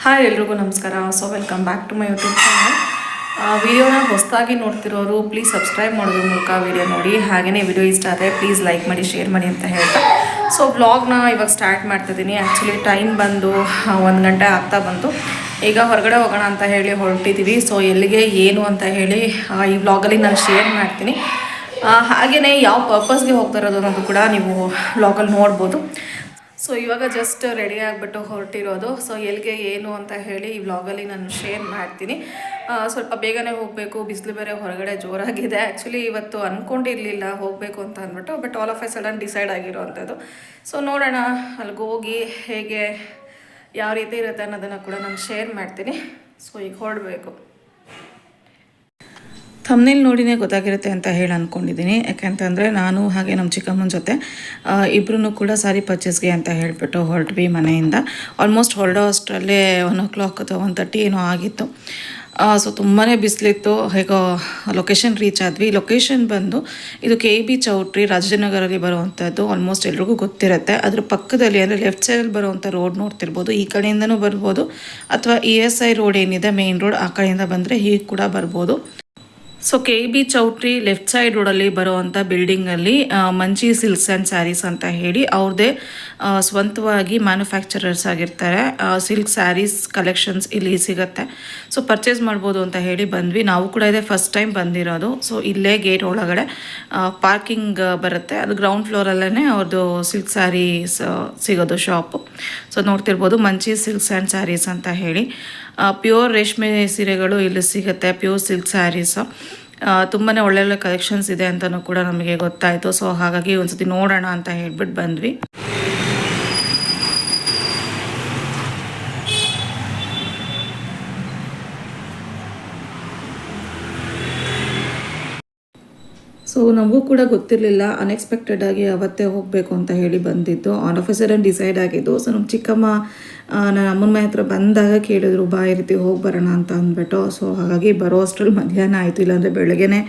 Hi ಎಲ್ರಿಗೂ ನಮಸ್ಕಾರ. Welcome back to my YouTube channel. ವಿಡಿಯೋನ ಹೊಸದಾಗಿ ನೋಡ್ತಿರೋರು ಪ್ಲೀಸ್ ಸಬ್ಸ್ಕ್ರೈಬ್ ಮಾಡೋದ್ರ ಮೂಲಕ ವಿಡಿಯೋ ನೋಡಿ. ಹಾಗೆಯೇ ವಿಡಿಯೋ ಇಷ್ಟ ಆದರೆ ಪ್ಲೀಸ್ ಲೈಕ್ ಮಾಡಿ, ಶೇರ್ ಮಾಡಿ ಅಂತ ಹೇಳ್ತಾ ವ್ಲಾಗ್ನ ಇವಾಗ ಸ್ಟಾರ್ಟ್ ಮಾಡ್ತಿದ್ದೀನಿ. ಆ್ಯಕ್ಚುಲಿ ಟೈಮ್ ಬಂದು 1 ಗಂಟೆ ಆಗ್ತಾ ಬಂತು. ಈಗ ಹೊರಗಡೆ ಹೋಗೋಣ ಅಂತ ಹೇಳಿ ಹೊರಟಿದ್ದೀವಿ. ಎಲ್ಲಿಗೆ ಏನು ಅಂತ ಹೇಳಿ ಈ ವ್ಲಾಗಲ್ಲಿ ನಾನು ಶೇರ್ ಮಾಡ್ತೀನಿ. ಹಾಗೆಯೇ ಯಾವ ಪರ್ಪಸ್ಗೆ ಹೋಗ್ತಾ ಇರೋದು ಅನ್ನೋದು ಕೂಡ ನೀವು ವ್ಲಾಗಲ್ಲಿ ನೋಡ್ಬೋದು. ಇವಾಗ ಜಸ್ಟ್ ರೆಡಿ ಆಗಿಬಿಟ್ಟು ಹೊರಟಿರೋದು. ಎಲ್ಲಿಗೆ ಏನು ಅಂತ ಹೇಳಿ ಈ ವ್ಲಾಗಲ್ಲಿ ನಾನು ಶೇರ್ ಮಾಡ್ತೀನಿ. ಸ್ವಲ್ಪ ಬೇಗನೆ ಹೋಗಬೇಕು, ಬಿಸಿಲು ಬೇರೆ ಹೊರಗಡೆ ಜೋರಾಗಿದೆ. ಆ್ಯಕ್ಚುಲಿ ಇವತ್ತು ಅಂದ್ಕೊಂಡಿರಲಿಲ್ಲ ಹೋಗಬೇಕು ಅಂತ ಅಂದ್ಬಿಟ್ಟು, but all of a sudden decide ಆಗಿರೋವಂಥದ್ದು. ನೋಡೋಣ ಅಲ್ಲಿಗೆ ಹೋಗಿ ಹೇಗೆ ಯಾವ ರೀತಿ ಇರುತ್ತೆ ಅನ್ನೋದನ್ನು ಕೂಡ ನಾನು ಶೇರ್ ಮಾಡ್ತೀನಿ. ಈಗ ಹೊರಡಬೇಕು. ಥಂಬ್ನೇಲ್ ನೋಡಿನೇ ಗೊತ್ತಾಗಿರುತ್ತೆ ಅಂತ ಹೇಳಿ ಅಂದ್ಕೊಂಡಿದ್ದೀನಿ. ಯಾಕೆಂತಂದರೆ ನಾನು ಹಾಗೆ ನಮ್ಮ ಚಿಕ್ಕಮ್ಮನ ಜೊತೆ ಇಬ್ಬರೂ ಕೂಡ ಸಾರಿ ಪರ್ಚೇಸ್ಗೆ ಅಂತ ಹೇಳಿಬಿಟ್ಟು ಹೊರಟ್ವಿ ಮನೆಯಿಂದ. ಆಲ್ಮೋಸ್ಟ್ ಹೊರಡೋ ಅಷ್ಟರಲ್ಲೇ 1 o'clock ಅಥವಾ 1:30 ಏನೋ ಆಗಿತ್ತು. ತುಂಬಾ ಬಿಸಿಲಿತ್ತು. ಹೇಗೋ ಲೊಕೇಶನ್ ರೀಚ್ ಆದ್ವಿ. ಲೊಕೇಶನ್ ಬಂದು ಇದು KEB ಚೌಟ್ರಿ ರಾಜಾಜಿನಗರಲ್ಲಿ ಬರುವಂಥದ್ದು. ಆಲ್ಮೋಸ್ಟ್ ಎಲ್ರಿಗೂ ಗೊತ್ತಿರುತ್ತೆ. ಅದ್ರ ಪಕ್ಕದಲ್ಲಿ ಅಂದರೆ ಲೆಫ್ಟ್ ಸೈಡಲ್ಲಿ ಬರುವಂಥ ರೋಡ್ ನೋಡ್ತಿರ್ಬೋದು. ಈ ಕಡೆಯಿಂದನೂ ಬರ್ಬೋದು, ಅಥವಾ ESI ರೋಡ್ ಏನಿದೆ ಮೇನ್ ರೋಡ್, ಆ ಕಡೆಯಿಂದ ಬಂದರೆ ಹೀಗೆ ಕೂಡ ಬರ್ಬೋದು. KEB ಚೌಟ್ರಿ ಲೆಫ್ಟ್ ಸೈಡ್ ರೋಡಲ್ಲಿ ಬರೋವಂಥ ಬಿಲ್ಡಿಂಗಲ್ಲಿ ಮಂಚಿ ಸಿಲ್ಕ್ಸ್ ಆ್ಯಂಡ್ ಸ್ಯಾರೀಸ್ ಅಂತ ಹೇಳಿ ಅವ್ರದ್ದೇ ಸ್ವಂತವಾಗಿ ಮ್ಯಾನುಫ್ಯಾಕ್ಚರರ್ಸ್ ಆಗಿರ್ತಾರೆ. ಸಿಲ್ಕ್ ಸ್ಯಾರೀಸ್ ಕಲೆಕ್ಷನ್ಸ್ ಇಲ್ಲಿ ಸಿಗುತ್ತೆ. ಪರ್ಚೇಸ್ ಮಾಡ್ಬೋದು ಅಂತ ಹೇಳಿ ಬಂದ್ವಿ. ನಾವು ಕೂಡ ಇದೆ ಫಸ್ಟ್ ಟೈಮ್ ಬಂದಿರೋದು. ಇಲ್ಲೇ ಗೇಟ್ ಒಳಗಡೆ ಪಾರ್ಕಿಂಗ್ ಬರುತ್ತೆ. ಅದು ಗ್ರೌಂಡ್ ಫ್ಲೋರಲ್ಲೇ ಅವ್ರದ್ದು ಸಿಲ್ಕ್ ಸ್ಯಾರೀಸ್ ಸಿಗೋದು ಶಾಪು. ನೋಡ್ತಿರ್ಬೋದು ಮಂಚಿ ಸಿಲ್ಕ್ಸ್ ಆ್ಯಂಡ್ ಸ್ಯಾರೀಸ್ ಅಂತ ಹೇಳಿ. ಪ್ಯೂರ್ ರೇಷ್ಮೆ ಸೀರೆಗಳು ಇಲ್ಲಿ ಸಿಗುತ್ತೆ, ಪ್ಯೂರ್ ಸಿಲ್ಕ್ ಸ್ಯಾರೀಸ್. ತುಂಬಾ ಒಳ್ಳೊಳ್ಳೆ ಕಲೆಕ್ಷನ್ಸ್ ಇದೆ ಅಂತಲೂ ಕೂಡ ನಮಗೆ ಗೊತ್ತಾಯಿತು. ಹಾಗಾಗಿ ಒಂದ್ಸತಿ ನೋಡೋಣ ಅಂತ ಹೇಳ್ಬಿಟ್ಟು ಬಂದ್ವಿ. ನಮಗೂ ಕೂಡ ಗೊತ್ತಿರಲಿಲ್ಲ. ಅನ್ಎಕ್ಸ್ಪೆಕ್ಟೆಡ್ ಆಗಿ ಅವತ್ತೇ ಹೋಗಬೇಕು ಅಂತ ಹೇಳಿ ಬಂದಿದ್ದು. On off a sudden decide ಆಗಿದ್ದು. ನಮ್ಮ ಚಿಕ್ಕಮ್ಮ ನನ್ನ ಅಮ್ಮನ ಮನೆ ಹತ್ರ ಬಂದಾಗ ಕೇಳಿದ್ರು, ಬಾ ಈ ರೀತಿ ಹೋಗಿ ಬರೋಣ ಅಂತ ಅಂದ್ಬಿಟ್ಟು. ಹಾಗಾಗಿ ಬರೋ ಅಷ್ಟರಲ್ಲಿ ಮಧ್ಯಾಹ್ನ ಆಯಿತು, ಇಲ್ಲಾಂದರೆ ಬೆಳಗ್ಗೆನೇ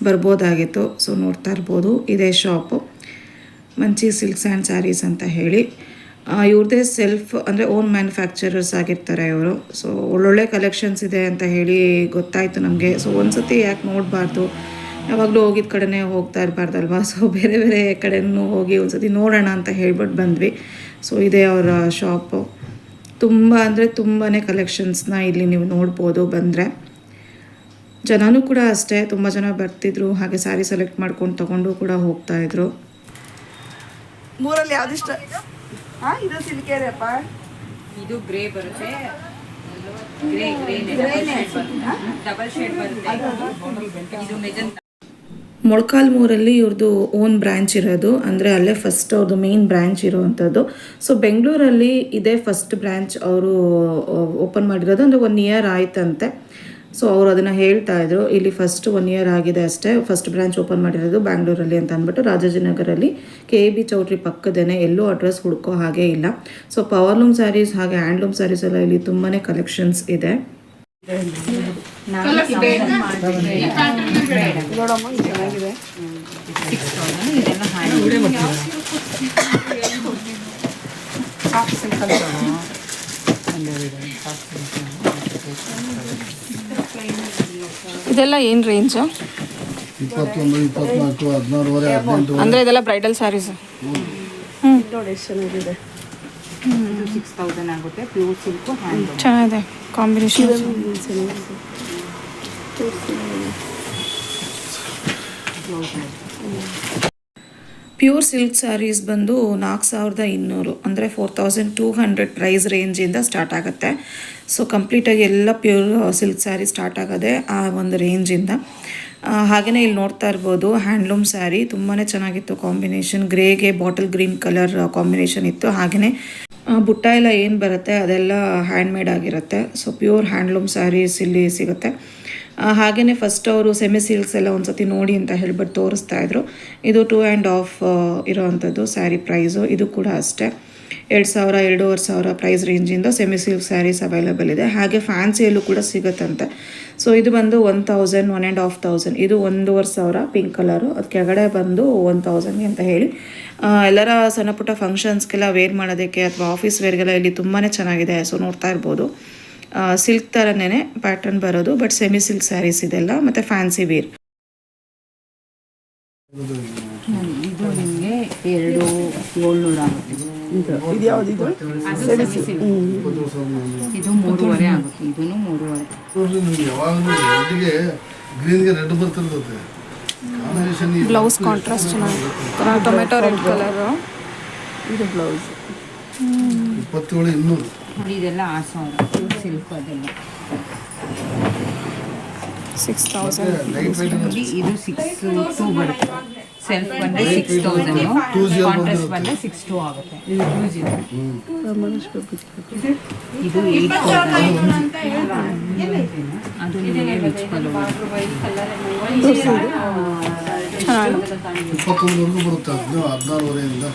ಬರ್ಬೋದಾಗಿತ್ತು. ನೋಡ್ತಾ ಇರ್ಬೋದು ಇದೇ shop, Manchi silks and sarees ಅಂತ ಹೇಳಿ. ಇವ್ರದ್ದೇ ಸೆಲ್ಫ್ ಅಂದರೆ ಓನ್ ಮ್ಯಾನುಫ್ಯಾಕ್ಚರರ್ಸ್ ಆಗಿರ್ತಾರೆ ಇವರು. ಒಳ್ಳೊಳ್ಳೆ ಕಲೆಕ್ಷನ್ಸ್ ಇದೆ ಅಂತ ಹೇಳಿ ಗೊತ್ತಾಯಿತು ನಮಗೆ. ಒಂದ್ಸತಿ ಯಾಕೆ ನೋಡಬಾರ್ದು, ಯಾವಾಗಲೂ ಹೋಗಿದ್ದ ಕಡೆನೇ ಹೋಗ್ತಾ ಇರಬಾರ್ದಲ್ವಾ. ಬೇರೆ ಬೇರೆ ಕಡೆನೂ ಹೋಗಿ ಒಂದ್ಸತಿ ನೋಡೋಣ ಅಂತ ಹೇಳ್ಬಿಟ್ಟು ಬಂದ್ವಿ. ಇದೇ ಅವರ ಶಾಪು. ತುಂಬ ಅಂದರೆ ತುಂಬಾ ಕಲೆಕ್ಷನ್ಸ್ನ ಇಲ್ಲಿ ನೀವು ನೋಡ್ಬೋದು ಬಂದರೆ. ಜನನೂ ಕೂಡ ಅಷ್ಟೇ, ತುಂಬ ಜನ ಬರ್ತಿದ್ರು. ಹಾಗೆ ಸ್ಯಾರಿ ಸೆಲೆಕ್ಟ್ ಮಾಡ್ಕೊಂಡು ತೊಗೊಂಡು ಕೂಡ ಹೋಗ್ತಾಯಿದ್ರು. ಮೂರಲ್ಲಿ ಯಾವ್ದಿಷ್ಟ? ಇದು ಸಿಲ್ಕೇರಿ ಅಪ್ಪ, ಇದು ಗ್ರೇ ಬರುತ್ತೆ, ಡಬಲ್ ಶೇಡ್ ಬರುತ್ತೆ. ಇದು ಮೆಜೆಂಟಾ. ಮೊಳಕಾಲ್ಮೂರಲ್ಲಿ ಇವ್ರದ್ದು ಓನ್ ಬ್ರ್ಯಾಂಚ್ ಇರೋದು. ಅಂದರೆ ಅಲ್ಲೇ ಫಸ್ಟ್ ಅವ್ರದ್ದು ಮೇನ್ ಬ್ರ್ಯಾಂಚ್ ಇರೋವಂಥದ್ದು. ಬೆಂಗಳೂರಲ್ಲಿ ಇದೇ ಫಸ್ಟ್ ಬ್ರ್ಯಾಂಚ್ ಅವರು ಓಪನ್ ಮಾಡಿರೋದು. ಅಂದರೆ 1 year ಆಯ್ತಂತೆ. ಅವರು ಅದನ್ನು ಹೇಳ್ತಾ ಇದ್ರು, ಇಲ್ಲಿ ಫಸ್ಟ್ 1 year ಆಗಿದೆ ಅಷ್ಟೇ, ಫಸ್ಟ್ ಬ್ರಾಂಚ್ ಓಪನ್ ಮಾಡಿರೋದು ಬ್ಯಾಂಗ್ಳೂರಲ್ಲಿ ಅಂತ ಅಂದ್ಬಿಟ್ಟು. ರಾಜಾಜಿನಗರಲ್ಲಿ KEB ಚೌಟ್ರಿ ಪಕ್ಕದೇನೆ, ಎಲ್ಲೂ ಅಡ್ರೆಸ್ ಹುಡ್ಕೋ ಹಾಗೆ ಇಲ್ಲ. ಪವರ್ಲೂಮ್ ಸ್ಯಾರೀಸ್ ಹಾಗೆ ಹ್ಯಾಂಡ್ಲೂಮ್ ಸ್ಯಾರೀಸ್ ಎಲ್ಲ ಇಲ್ಲಿ ತುಂಬಾ ಕಲೆಕ್ಷನ್ಸ್ ಇದೆ. ಇದೆಲ್ಲ ಏನು ರೇಂಜ್? 29, 24, 16, 18. ಅಂದರೆ ಇದೆಲ್ಲ ಬ್ರೈಡಲ್ ಸ್ಯಾರೀಸ್. ಇದು 6000 ಆಗುತ್ತೆ. ಪ್ಯೂರ್ ಸಿಲ್ಕು ಹ್ಯಾಂಡ್ ಚೆನ್ನಾಗಿದೆ ಕಾಂಬಿನೇಷನ್. ಪ್ಯೂರ್ ಸಿಲ್ಕ್ ಸ್ಯಾರೀಸ್ ಬಂದು 4200 ಅಂದರೆ 4200 ಪ್ರೈಸ್ ರೇಂಜಿಂದ ಸ್ಟಾರ್ಟ್ ಆಗುತ್ತೆ. ಕಂಪ್ಲೀಟಾಗಿ ಎಲ್ಲ ಪ್ಯೂರ್ ಸಿಲ್ಕ್ ಸ್ಯಾರಿ ಸ್ಟಾರ್ಟ್ ಆಗೋದೆ ಆ ಒಂದು ರೇಂಜಿಂದ. ಹಾಗೆಯೇ ಇಲ್ಲಿ ನೋಡ್ತಾ ಇರ್ಬೋದು ಹ್ಯಾಂಡ್ಲೂಮ್ ಸ್ಯಾರಿ ತುಂಬಾ ಚೆನ್ನಾಗಿತ್ತು ಕಾಂಬಿನೇಷನ್. ಗ್ರೇಗೆ ಬಾಟಲ್ ಗ್ರೀನ್ ಕಲರ್ ಕಾಂಬಿನೇಷನ್ ಇತ್ತು. ಹಾಗೆಯೇ ಬುಟ್ಟ ಎಲ್ಲ ಏನು ಬರುತ್ತೆ ಅದೆಲ್ಲ ಹ್ಯಾಂಡ್ಮೇಡ್ ಆಗಿರುತ್ತೆ. ಪ್ಯೂರ್ ಹ್ಯಾಂಡ್ಲೂಮ್ ಸ್ಯಾರೀಸ್ ಇಲ್ಲಿ ಸಿಗುತ್ತೆ. ಹಾಗೆಯೇ ಫಸ್ಟ್ ಅವರು ಸೆಮಿ ಸಿಲ್ಕ್ಸ್ ಎಲ್ಲ ಒಂದು ಸತಿ ನೋಡಿ ಅಂತ ಹೇಳ್ಬಿಟ್ಟು ತೋರಿಸ್ತಾ ಇದ್ರು. ಇದು 2.5 ಇರೋವಂಥದ್ದು ಸ್ಯಾರಿ ಪ್ರೈಸು. ಇದು ಕೂಡ ಅಷ್ಟೇ 2000, 2500 ಪ್ರೈಸ್ ರೇಂಜಿಂದ ಸೆಮಿ ಸಿಲ್ಕ್ ಸ್ಯಾರೀಸ್ ಅವೈಲೇಬಲ್ ಇದೆ. ಹಾಗೆ ಫ್ಯಾನ್ಸಿಯಲ್ಲೂ ಕೂಡ ಸಿಗುತ್ತಂತೆ. ಇದು ಬಂದು 1000, 1500. ಇದು 1500 ಪಿಂಕ್ ಕಲರು. ಅದು ಕೆಳಗಡೆ ಬಂದು 1000 ಅಂತ ಹೇಳಿ ಎಲ್ಲರ ಸಣ್ಣ ಪುಟ್ಟ ಫಂಕ್ಷನ್ಸ್ಗೆಲ್ಲ ವೇರ್ ಮಾಡೋದಕ್ಕೆ ಅಥವಾ ಆಫೀಸ್ ವೇರ್ಗೆಲ್ಲ ಇಲ್ಲಿ ತುಂಬಾ ಚೆನ್ನಾಗಿದೆ. ನೋಡ್ತಾ ಇರ್ಬೋದು ಸಿಲ್ಕ್ ಥರನೇ ಪ್ಯಾಟರ್ನ್ ಬರೋದು, ಬಟ್ ಸೆಮಿ ಸಿಲ್ಕ್ ಸ್ಯಾರೀಸ್ ಇದೆಲ್ಲ, ಮತ್ತು ಫ್ಯಾನ್ಸಿ ವೇರ್. ಇದು ನಿಮಗೆ 2,700 ಆಗುತ್ತೆ. ಇದು ಯಾವುದಿದು? ಇದು 3,500 ಆಗುತ್ತೆ. ಇದೂ 3,500. ಯಾವಾಗಲೂ ರೆಡ್ಗೆ ಗ್ರೀನ್ಗೆ ರೆಡ್ ಬರ್ತಿರ್ತದೆ ಕಾಂಬಿನೇಷನ್. ಬ್ಲೌಸ್ ಕಾಂಟ್ರಾಸ್ಟ್ ಚೆನ್ನಾಗಿ ಟೊಮೆಟೊ ರೆಡ್ ಕಲರು. ಇದು ಬ್ಲೌಸ್ 27,200. ಇದೆಲ್ಲ 6,000 ಸಿಲ್ಕ್ ಅದೆಲ್ಲ 6,000. ಲೈಟ್ ವೆಯ್ಟ್ ನೋಡಿ. ಇದು 6,2 ಬರುತ್ತೆ. ಸೆಲ್ಫ್ ಬಂದರೆ 6,000, ಕಾಂಟ್ರಾಸ್ಟ್ ಬಂದರೆ 6,2 ಆಗುತ್ತೆ. ಇದು 2 ಇದು 8,000. ಅದು ನಿಮಗೆ ರಿಚ್ ಕಲರ್ 21ವರೆಗೂ ಬರುತ್ತೆ. 14,500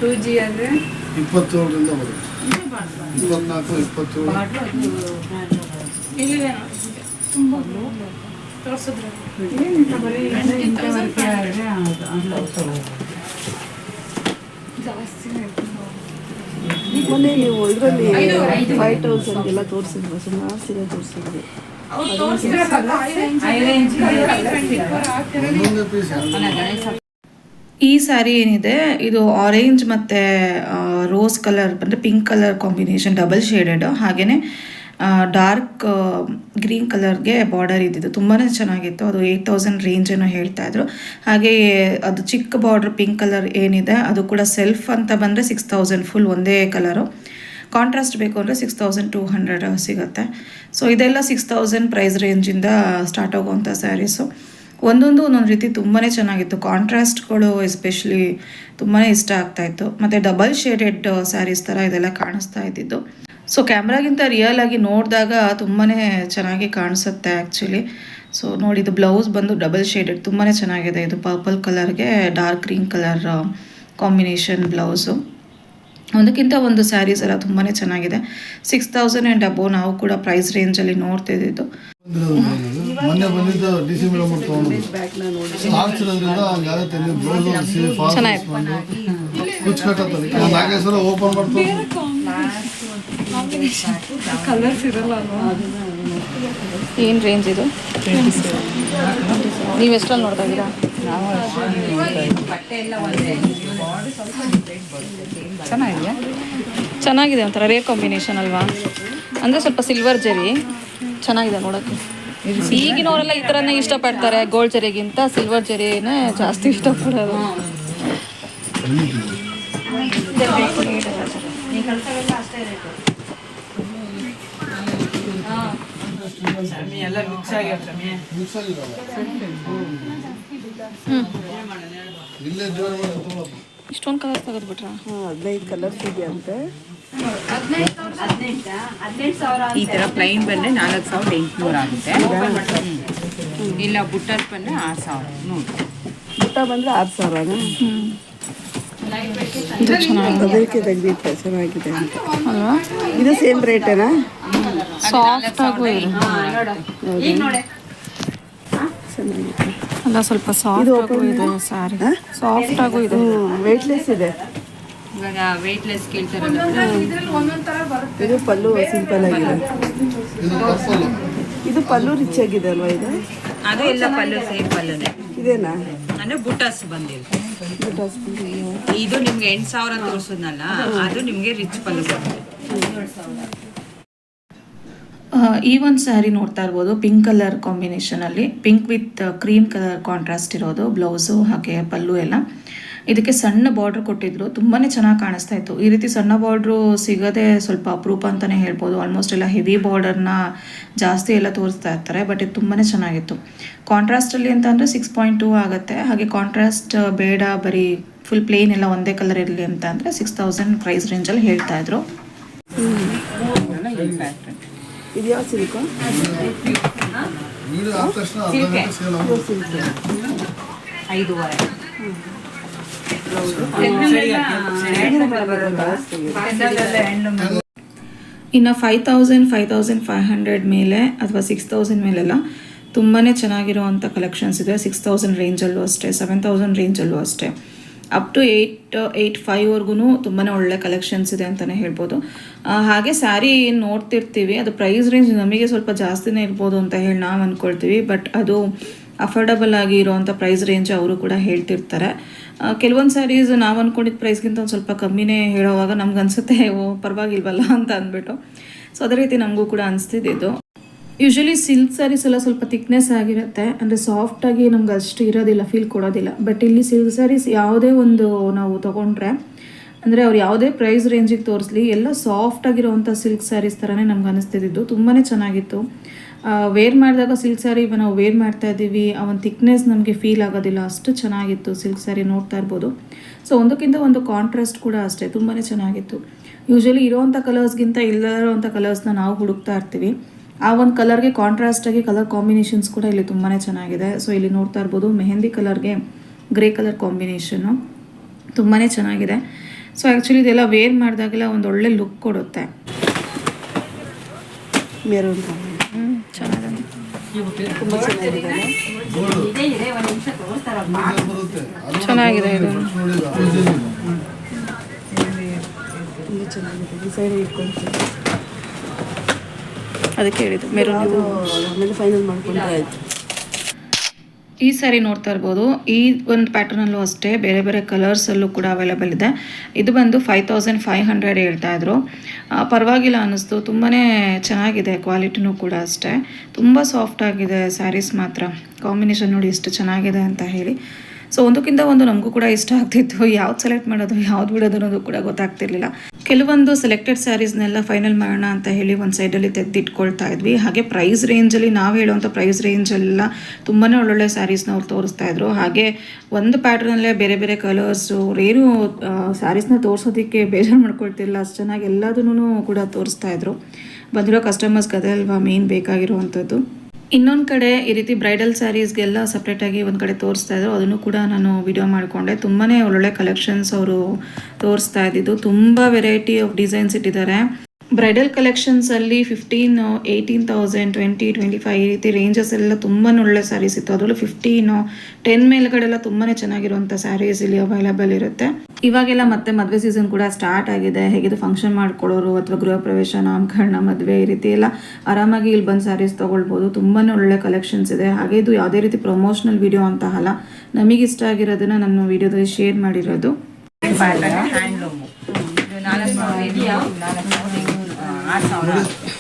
2G ಅಂದರೆ 27ರಿಂದ ಬರುತ್ತೆ. 24, 27. ಮೊನ್ನೆ ನೀವು ಇದರಲ್ಲಿ 5,000 ಎಲ್ಲ ತೋರಿಸಿದ್ರು, ಸುಮಾರು ಸೀರೆ ತೋರಿಸಿದ್ವಿ. ಒಂದೊಂದೇ ಪೀಸ್ ಈ ಸ್ಯಾರಿ ಏನಿದೆ ಇದು ಆರೆಂಜ್ ಮತ್ತು ರೋಸ್ ಕಲರ್ ಅಂದರೆ pink colour combination, double shaded, ಹಾಗೆಯೇ ಡಾರ್ಕ್ ಗ್ರೀನ್ ಕಲರ್ಗೆ ಬಾರ್ಡರ್ ಇದ್ದಿದ್ದು ತುಂಬಾ ಚೆನ್ನಾಗಿತ್ತು. ಅದು 8,000 ರೇಂಜ್ ಏನೋ ಹೇಳ್ತಾ ಇದ್ರು. ಹಾಗೆ ಅದು ಚಿಕ್ಕ ಬಾರ್ಡರ್ ಪಿಂಕ್ ಕಲರ್ ಏನಿದೆ ಅದು ಕೂಡ ಸೆಲ್ಫ್ ಅಂತ ಬಂದರೆ 6,000 ಫುಲ್ ಒಂದೇ ಕಲರು. ಕಾಂಟ್ರಾಸ್ಟ್ ಬೇಕು ಅಂದರೆ 6,200 ಸಿಗುತ್ತೆ. ಸೊ ಇದೆಲ್ಲ 6,000 ಪ್ರೈಸ್ ರೇಂಜಿಂದ ಸ್ಟಾರ್ಟ್ ಆಗುವಂಥ ಸ್ಯಾರೀಸು. ಒಂದೊಂದು ಒಂದೊಂದು ರೀತಿ ತುಂಬಾ ಚೆನ್ನಾಗಿತ್ತು. ಕಾಂಟ್ರಾಸ್ಟ್ಗಳು ಎಸ್ಪೆಷಲಿ ತುಂಬಾ ಇಷ್ಟ ಆಗ್ತಾಯಿತ್ತು. ಮತ್ತು ಡಬಲ್ ಶೇಡೆಡ್ ಸ್ಯಾರೀಸ್ ಥರ ಇದೆಲ್ಲ ಕಾಣಿಸ್ತಾ ಇದ್ದಿದ್ದು. ಸೊ ಕ್ಯಾಮ್ರಾಗಿಂತ ರಿಯಲ್ ಆಗಿ ನೋಡಿದಾಗ ತುಂಬಾ ಚೆನ್ನಾಗಿ ಕಾಣಿಸುತ್ತೆ ಆ್ಯಕ್ಚುಲಿ. ಸೊ ನೋಡಿ, ಇದು ಬ್ಲೌಸ್ ಬಂದು ಡಬಲ್ ಶೇಡೆಡ್ ತುಂಬಾ ಚೆನ್ನಾಗಿದೆ. ಇದು ಪರ್ಪಲ್ ಕಲರ್ಗೆ dark green colour combination blouse. ಒಂದಕ್ಕಿಂತ ಒಂದು ಸ್ಯಾರೀಸ್ ಎಲ್ಲ ತುಂಬಾ ಚೆನ್ನಾಗಿದೆ. 6,000 ಆ್ಯಂಡ್ ಅಬೋವ್ ನಾವು ಕೂಡ ಪ್ರೈಸ್ ರೇಂಜಲ್ಲಿ ನೋಡ್ತಿದ್ದು. ಮೊನ್ನೆ ಬಂದಿದ್ದು DC ಮೇಡಮ್ ತೊಗೊಂಡು ಸ್ಟಾರ್ಚ್ ಇರೋದ್ರಿಂದ ಹಂಗಾಗುತ್ತೆ. ನೀವು ಬ್ಲೌಸ್ ಕುಚ್ಕಟ್ಟತ್ತಲ್ಲಿ 4 ಸಲ ಓಪನ್ ಮಾಡ್ತಾರೆ. ಕಲರ್ಸ್ ಇರಲ್ಲ. ಏನು ರೇಂಜ್ ಇದು? ನೀವು ಎಷ್ಟರಲ್ಲಿ ನೋಡ್ತಾ ಇದ್ದೀರಾ? ಚೆನ್ನಾಗಿದೆಯಾ? ಚೆನ್ನಾಗಿದೆ, ಒಂಥರ ರೇರ್ ಕಾಂಬಿನೇಷನ್ ಅಲ್ವಾ? ಅಂದರೆ ಸ್ವಲ್ಪ ಸಿಲ್ವರ್ ಜರಿ ಚೆನ್ನಾಗಿದೆ ನೋಡೋಕ್ಕೆ. ಈಗಿನವರೆಲ್ಲ ಈ ಥರನೇ ಇಷ್ಟಪಡ್ತಾರೆ. ಗೋಲ್ಡ್ ಜರಿಗಿಂತ ಸಿಲ್ವರ್ ಜರಿನೇ ಜಾಸ್ತಿ ಇಷ್ಟಪಡೋದು. ಇಲ್ಲೇ ಜೋರ್ ಮಾಡಿ ತಗೊಳ್ಳೋದು. ಇಷ್ಟೊಂದು ಕಲರ್ ತೆಗೆದ್ಬಿಟ್ರಾ? 15 ಕಲರ್ಸ್ ಇದೆ ಅಂತೆ. ಈ ಥರ ಪ್ಲೈನ್ ಬಂದರೆ 4,800 ಆಗುತ್ತೆ. ಇಲ್ಲ ಬುಟ್ಟಸ್ ಬಂದರೆ 6,000 ನೋಡಿ. ಬುಟ್ಟ ಬಂದರೆ 6,000. ಇದು ಚೆನ್ನಾಗಿದೆ, ಅದಕ್ಕೆ ತೆಗೆದಿಟ್ಟೆ ಚೆನ್ನಾಗಿದೆ ಅಂತ ಅಲ್ವಾ? ಇದು ಸೇಮ್ ರೇಟೇನಾ? ಸಾಫ್ಟ್ ಆಗು ಇದೆ ಅಲ್ಲ, ಸ್ವಲ್ಪ ಸಾಫ್ಟ್ ಆಗು ಇದೆ ಸ್ಯಾರಿ, ಸಾಫ್ಟ್ ಆಗು ಇದೆ, ವೇಟ್ಲೆಸ್ ಇದೆ. ಇವಾಗ ವೆಯ್ಟ್ಲೆಸ್ ಕೇಳ್ತಾರಲ್ಲ. ಇದು ಪಲ್ಲು ಸಿಂಪಲ್ ಆಗಿದೆ. ಇದು ಪರ್ಪಲ್. ಇದು ಪಲ್ಲು ರಿಚ್ ಆಗಿದೆ ಅಲ್ವಾ? ಇದು ಅದು ಎಲ್ಲ ಪಲ್ಲು ಸೇಮ್ ಪಲ್ಲುನೇ. ಇದೇನಾ? ಅಂದರೆ ಬುಟಾಸ್ ಬಂದಿಲ್ಲ. ಇದು ನಿಮ್ಗೆ 8,000 ತೋರಿಸೋದ್ನಲ್ಲ, ಅದು ನಿಮಗೆ ರಿಚ್ ಪಲ್ಲು ಬರುತ್ತೆ. ಈ ಒಂದು ಸ್ಯಾರಿ ನೋಡ್ತಾ ಇರ್ಬೋದು, ಪಿಂಕ್ ಕಲರ್ ಕಾಂಬಿನೇಷನಲ್ಲಿ, pink with cream colour contrast ಇರೋದು ಬ್ಲೌಸು ಹಾಗೆ ಪಲ್ಲು ಎಲ್ಲ. ಇದಕ್ಕೆ ಸಣ್ಣ ಬಾರ್ಡ್ರ್ ಕೊಟ್ಟಿದ್ರು, ತುಂಬಾ ಚೆನ್ನಾಗಿ ಕಾಣಿಸ್ತಾ ಇತ್ತು. ಈ ರೀತಿ ಸಣ್ಣ ಬಾರ್ಡ್ರು ಸಿಗೋದೇ ಸ್ವಲ್ಪ ಅಪರೂಪ ಅಂತಲೇ ಹೇಳ್ಬೋದು. ಆಲ್ಮೋಸ್ಟ್ ಎಲ್ಲ ಹೆವಿ ಬಾರ್ಡರ್ನ ಜಾಸ್ತಿ ಎಲ್ಲ ತೋರಿಸ್ತಾ ಇರ್ತಾರೆ, ಬಟ್ ಇದು ತುಂಬಾ ಚೆನ್ನಾಗಿತ್ತು. ಕಾಂಟ್ರಾಸ್ಟಲ್ಲಿ ಅಂತ ಅಂದರೆ 6.2 ಆಗುತ್ತೆ. ಹಾಗೆ ಕಾಂಟ್ರಾಸ್ಟ್ ಬೇಡ, ಬರೀ ಫುಲ್ ಪ್ಲೇನ್ ಎಲ್ಲ ಒಂದೇ ಕಲರ್ ಇರಲಿ ಅಂತ ಅಂದರೆ 6,000 ಪ್ರೈಸ್ ರೇಂಜಲ್ಲಿ ಹೇಳ್ತಾ ಇದ್ರು. ಇದು ಯಾವ ಸಿಲ್ಕು? ವೀಡಿಯೋ ಆದ ತಕ್ಷಣ ಅರ್ಧ ಗಂಟೆ ಸೇಲ್ ಆಗುತ್ತೆ. 5,500. ಇನ್ನು 5,000, 5,500 ಮೇಲೆ ಅಥವಾ 6,000 ಮೇಲೆಲ್ಲ ತುಂಬಾ ಚೆನ್ನಾಗಿರೋವಂಥ ಕಲೆಕ್ಷನ್ಸ್ ಇದೆ. 6,000 ರೇಂಜಲ್ಲೂ ಅಷ್ಟೇ, 7,000 ರೇಂಜಲ್ಲೂ ಅಷ್ಟೇ. ಅಪ್ ಟು 885ವರೆಗೂ ತುಂಬಾ ಒಳ್ಳೆ ಕಲೆಕ್ಷನ್ಸ್ ಇದೆ ಅಂತಲೇ ಹೇಳ್ಬೋದು. ಹಾಗೆ ಸ್ಯಾರಿ ಏನು ನೋಡ್ತಿರ್ತೀವಿ ಅದು ಪ್ರೈಸ್ ರೇಂಜ್ ನಮಗೆ ಸ್ವಲ್ಪ ಜಾಸ್ತಿನೇ ಇರ್ಬೋದು ಅಂತ ಹೇಳಿ ನಾವು ಅಂದ್ಕೊಳ್ತೀವಿ. ಬಟ್ ಅದು ಅಫೋರ್ಡಬಲ್ ಆಗಿ ಇರೋವಂಥ ಪ್ರೈಸ್ ರೇಂಜ್ ಅವರು ಕೂಡ ಹೇಳ್ತಿರ್ತಾರೆ. ಕೆಲವೊಂದು ಸ್ಯಾರೀಸ್ ನಾವು ಅಂದ್ಕೊಂಡಿದ್ದ ಪ್ರೈಸ್ಗಿಂತ ಒಂದು ಸ್ವಲ್ಪ ಕಮ್ಮಿನೇ ಹೇಳೋವಾಗ ನಮ್ಗೆ ಅನಿಸುತ್ತೆ ಓ ಪರವಾಗಿಲ್ವಲ್ಲ ಅಂತ ಅಂದ್ಬಿಟ್ಟು. ಸೊ ಅದೇ ರೀತಿ ನಮಗೂ ಕೂಡ ಅನಿಸ್ತಿದ್ದು. ಯೂಶ್ವಲಿ ಸಿಲ್ಕ್ ಸ್ಯಾರೀಸ್ ಎಲ್ಲ ಸ್ವಲ್ಪ ಥಿಕ್ನೆಸ್ ಆಗಿರುತ್ತೆ, ಅಂದರೆ ಸಾಫ್ಟಾಗಿ ನಮ್ಗೆ ಅಷ್ಟು ಇರೋದಿಲ್ಲ, ಫೀಲ್ ಕೊಡೋದಿಲ್ಲ. ಬಟ್ ಇಲ್ಲಿ ಸಿಲ್ಕ್ ಸ್ಯಾರೀಸ್ ಯಾವುದೇ ಒಂದು ನಾವು ತೊಗೊಂಡ್ರೆ ಅಂದರೆ ಅವ್ರು ಯಾವುದೇ ಪ್ರೈಸ್ ರೇಂಜಿಗೆ ತೋರಿಸ್ಲಿ ಎಲ್ಲ ಸಾಫ್ಟಾಗಿರೋವಂಥ ಸಿಲ್ಕ್ ಸ್ಯಾರೀಸ್ ಥರನೇ ನಮ್ಗೆ ಅನಿಸ್ತಿದ್ದು. ತುಂಬಾ ಚೆನ್ನಾಗಿತ್ತು. ವೇರ್ ಮಾಡಿದಾಗ ಸಿಲ್ಕ್ ಸ್ಯಾರಿ ನಾವು ವೇರ್ ಮಾಡ್ತಾ ಇದ್ದೀವಿ ಆ ಒಂದು ಥಿಕ್ನೆಸ್ ನಮಗೆ ಫೀಲ್ ಆಗೋದಿಲ್ಲ, ಅಷ್ಟು ಚೆನ್ನಾಗಿತ್ತು ಸಿಲ್ಕ್ ಸ್ಯಾರಿ ನೋಡ್ತಾ ಇರ್ಬೋದು. ಸೊ ಒಂದಕ್ಕಿಂತ ಒಂದು ಕಾಂಟ್ರಾಸ್ಟ್ ಕೂಡ ಅಷ್ಟೇ ತುಂಬಾ ಚೆನ್ನಾಗಿತ್ತು. ಯೂಶ್ವಲಿ ಇರೋವಂಥ ಕಲರ್ಸ್ಗಿಂತ ಇಲ್ಲದಿರೋವಂಥ ಕಲರ್ಸ್ನ ನಾವು ಹುಡುಕ್ತಾ ಇರ್ತೀವಿ. ಆ ಒಂದು ಕಲರ್ಗೆ ಕಾಂಟ್ರಾಸ್ಟಾಗಿ ಕಲರ್ ಕಾಂಬಿನೇಷನ್ಸ್ ಕೂಡ ಇಲ್ಲಿ ತುಂಬಾ ಚೆನ್ನಾಗಿದೆ. ಸೊ ಇಲ್ಲಿ ನೋಡ್ತಾ ಇರ್ಬೋದು ಮೆಹಂದಿ ಕಲರ್ಗೆ ಗ್ರೇ ಕಲರ್ ಕಾಂಬಿನೇಷನ್ನು ತುಂಬಾ ಚೆನ್ನಾಗಿದೆ. ಸೊ ಆ್ಯಕ್ಚುಲಿ ಇದೆಲ್ಲ ವೇರ್ ಮಾಡಿದಾಗೆಲ್ಲ ಒಂದು ಒಳ್ಳೆ ಲುಕ್ ಕೊಡುತ್ತೆ. ಚೆನ್ನಾಗಿದೆ ಇದು. ಅದಕ್ಕೆ ಹೇಳಿದ್ದು ಮೆರೂನ್ ಫೈನಲ್ ಮಾಡ್ಕೊಂಡ್ರೆ ಆಯಿತು. ಈ ಸ್ಯಾರಿ ನೋಡ್ತಾ ಇರ್ಬೋದು. ಈ ಒಂದು ಪ್ಯಾಟರ್ನಲ್ಲೂ ಅಷ್ಟೇ ಬೇರೆ ಬೇರೆ ಕಲರ್ಸಲ್ಲೂ ಕೂಡ ಅವೈಲೇಬಲ್ ಇದೆ. ಇದು ಬಂದು 5500 ಹೇಳ್ತಾ ಇದ್ರು. ಪರವಾಗಿಲ್ಲ ಅನ್ನಿಸ್ತು, ತುಂಬಾ ಚೆನ್ನಾಗಿದೆ. ಕ್ವಾಲಿಟಿನೂ ಕೂಡ ಅಷ್ಟೇ ತುಂಬ ಸಾಫ್ಟ್ ಆಗಿದೆ ಸ್ಯಾರೀಸ್ ಮಾತ್ರ. ಕಾಂಬಿನೇಷನ್ ನೋಡಿ ಎಷ್ಟು ಚೆನ್ನಾಗಿದೆ ಅಂತ ಹೇಳಿ. ಸೊ ಒಂದಕ್ಕಿಂತ ಒಂದು ನಮಗೂ ಕೂಡ ಇಷ್ಟ ಆಗ್ತಿತ್ತು. ಯಾವ್ದು ಸೆಲೆಕ್ಟ್ ಮಾಡೋದು ಯಾವ್ದು ಬಿಡೋದು ಅನ್ನೋದು ಕೂಡ ಗೊತ್ತಾಗ್ತಿರ್ಲಿಲ್ಲ. ಕೆಲವೊಂದು ಸೆಲೆಕ್ಟೆಡ್ ಸ್ಯಾರೀಸ್ನೆಲ್ಲ ಫೈನಲ್ ಮಾಡೋಣ ಅಂತ ಹೇಳಿ ಒಂದು ಸೈಡಲ್ಲಿ ತೆಗೆದಿಟ್ಕೊಳ್ತಾ ಇದ್ವಿ. ಹಾಗೆ ಪ್ರೈಸ್ ರೇಂಜಲ್ಲಿ ನಾವು ಹೇಳುವಂಥ ಪ್ರೈಸ್ ರೇಂಜೆಲ್ಲ ತುಂಬಾ ಒಳ್ಳೊಳ್ಳೆ ಸ್ಯಾರೀಸ್ನ ಅವ್ರು ತೋರಿಸ್ತಾ ಇದ್ರು. ಹಾಗೆ ಒಂದು ಪ್ಯಾಟರ್ನಲ್ಲೇ ಬೇರೆ ಬೇರೆ ಕಲರ್ಸು ಏನು ಸ್ಯಾರೀಸ್ನ ತೋರಿಸೋದಕ್ಕೆ ಬೇಜಾರು ಮಾಡ್ಕೊಳ್ತಿಲ್ಲ, ಅಷ್ಟು ಚೆನ್ನಾಗಿ ಎಲ್ಲದನ್ನೂ ಕೂಡ ತೋರಿಸ್ತಾ ಇದ್ರು. ಬಂದಿರೋ ಕಸ್ಟಮರ್ಸ್ಗೆ ಅದೇ ಅಲ್ವಾ ಮೇನ್ ಬೇಕಾಗಿರುವಂಥದ್ದು. ಇನ್ನೊಂದು ಕಡೆ ಈ ರೀತಿ ಬ್ರೈಡಲ್ ಸ್ಯಾರೀಸ್ಗೆಲ್ಲ ಸಪ್ರೇಟಾಗಿ ಒಂದು ಕಡೆ ತೋರಿಸ್ತಾ ಇದ್ರು, ಅದನ್ನು ಕೂಡ ನಾನು ವಿಡಿಯೋ ಮಾಡಿಕೊಂಡೆ. ತುಂಬಾ ಒಳ್ಳೊಳ್ಳೆ ಕಲೆಕ್ಷನ್ಸ್ ಅವರು ತೋರಿಸ್ತಾ ಇದ್ದಿದ್ದು. ತುಂಬ ವೆರೈಟಿ ಆಫ್ ಡಿಸೈನ್ಸ್ ಇಟ್ಟಿದ್ದಾರೆ. ಬ್ರೈಡಲ್ ಕಲೆಕ್ಷನ್ಸಲ್ಲಿ 15, 18,000, 20, 25 ಈ ರೀತಿ ರೇಂಜಸ್ ಎಲ್ಲ ತುಂಬಾ ಒಳ್ಳೆ ಸ್ಯಾರೀಸ್ ಇತ್ತು. ಅದರಲ್ಲೂ 15, 10 ಮೇಲ್ಗಡೆಲ್ಲ ತುಂಬಾ ಚೆನ್ನಾಗಿರುವಂಥ ಸ್ಯಾರೀಸ್ ಇಲ್ಲಿ ಅವೈಲೇಬಲ್ ಇರುತ್ತೆ. ಇವಾಗೆಲ್ಲ ಮತ್ತೆ ಮದುವೆ ಸೀಸನ್ ಕೂಡ ಸ್ಟಾರ್ಟ್ ಆಗಿದೆ. ಹೇಗಿದ್ದು ಫಂಕ್ಷನ್ ಮಾಡ್ಕೊಳ್ಳೋರು ಅಥವಾ ಗೃಹ ಪ್ರವೇಶ, ನಾಮಕರಣ, ಮದುವೆ ಈ ರೀತಿ ಎಲ್ಲ ಆರಾಮಾಗಿ ಇಲ್ಲಿ ಬಂದು ಸ್ಯಾರೀಸ್ ತೊಗೊಳ್ಬೋದು. ತುಂಬಾ ಒಳ್ಳೆ ಕಲೆಕ್ಷನ್ಸ್ ಇದೆ. ಹಾಗೆ ಇದು ಯಾವುದೇ ರೀತಿ ಪ್ರಮೋಷನಲ್ ವಿಡಿಯೋ ಅಂತ ಅಲ್ಲ, ನಮಗಿಷ್ಟ ಆಗಿರೋದನ್ನ ನನ್ನ ವಿಡಿಯೋದಲ್ಲಿ ಶೇರ್ ಮಾಡಿರೋದು.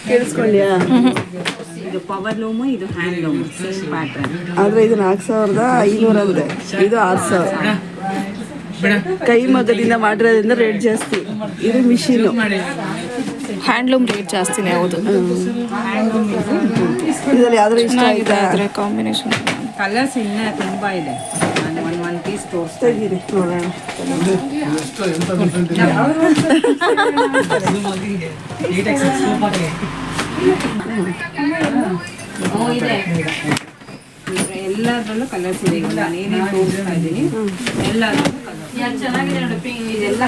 ಕೇಳಿಸ್ಕೊಳ್ಳಿಯಾ? ಇದು ಪವರ್ ಲೂಮು, ಇದು ಹ್ಯಾಂಡ್ ಲೂಮು, ಸೇಮ್ ಪ್ಯಾಟ್ರನ್. ಆದರೆ ಇದು 4500 ಅಂದೆ, ಇದು 6000. ಕೈ ಮಗದಿಂದ ಮಾಡಿರೋದ್ರಿಂದ ರೇಟ್ ಜಾಸ್ತಿ. ಇದು ಮಿಷಿನು, ಹ್ಯಾಂಡ್ಲೂಮ್ ರೇಟ್ ಜಾಸ್ತಿನೇ. ಹೌದು. ಇದರಲ್ಲಿ ಯಾವ್ದಾರು ಇಷ್ಟ ಆಗಿದೆ ಆದರೆ ಕಾಂಬಿನೇಷನ್ ಕಲರ್ಸ್ ಇನ್ನೂ ತುಂಬ ಇದೆ. ನಾನು ಒಂದು ಪೀಸ್ ತೋರಿಸ್ತಾ ತೆಗೀರಿ ನೋಡೋಣ. ಎಷ್ಟು ಎಂತ ಡಿಫ್ರೆಂಟ್ ಇದೆ. ಎಲ್ಲದರಲ್ಲೂ ಕಲರ್ಸ್ ಇದೆ. ಈಗ ನಾನು ಏನೇನು ತೋರಿಸ್ತಾ ಇದ್ದೀನಿ ಎಲ್ಲದರಲ್ಲೂ ಇದೆಲ್ಲ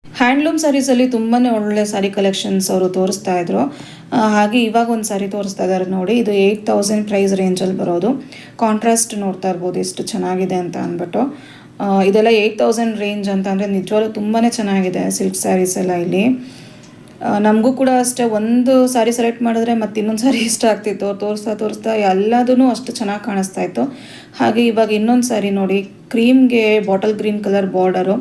ಹ್ಯಾಂಡ್ಲೂಮ್ ಸ್ಯಾರೀಸಲ್ಲಿ ತುಂಬಾ ಒಳ್ಳೆ ಸ್ಯಾರಿ ಕಲೆಕ್ಷನ್ಸ್ ಅವರು ತೋರಿಸ್ತಾ ಇದ್ರು. ಹಾಗೆ ಇವಾಗ ಒಂದು ಸ್ಯಾರಿ ತೋರಿಸ್ತಾ ಇದ್ದಾರೆ ನೋಡಿ. ಇದು 8000 ಪ್ರೈಸ್ ರೇಂಜಲ್ಲಿ ಬರೋದು. ಕಾಂಟ್ರಾಸ್ಟ್ ನೋಡ್ತಾ ಇರ್ಬೋದು ಎಷ್ಟು ಚೆನ್ನಾಗಿದೆ ಅಂತ ಅಂದ್ಬಿಟ್ಟು. ಇದೆಲ್ಲ 8000 ರೇಂಜ್ ಅಂತ ಅಂದರೆ ನಿಜವಾಗ್ಲೂ ತುಂಬಾ ಚೆನ್ನಾಗಿದೆ ಸಿಲ್ಕ್ ಸ್ಯಾರೀಸ್ ಎಲ್ಲ ಇಲ್ಲಿ. ನಮಗೂ ಕೂಡ ಅಷ್ಟೇ ಒಂದು ಸ್ಯಾರಿ ಸೆಲೆಕ್ಟ್ ಮಾಡಿದ್ರೆ ಮತ್ತು ಇನ್ನೊಂದು ಸ್ಯಾರಿ ಇಷ್ಟ ಆಗ್ತಿತ್ತು. ತೋರಿಸ್ತಾ ಎಲ್ಲದೂ ಅಷ್ಟು ಚೆನ್ನಾಗಿ ಕಾಣಿಸ್ತಾ ಇತ್ತು. ಹಾಗೆ ಇವಾಗ ಇನ್ನೊಂದು ಸ್ಯಾರಿ ನೋಡಿ, ಕ್ರೀಮ್ಗೆ ಬಾಟಲ್ ಗ್ರೀನ್ ಕಲರ್ ಬಾರ್ಡರು.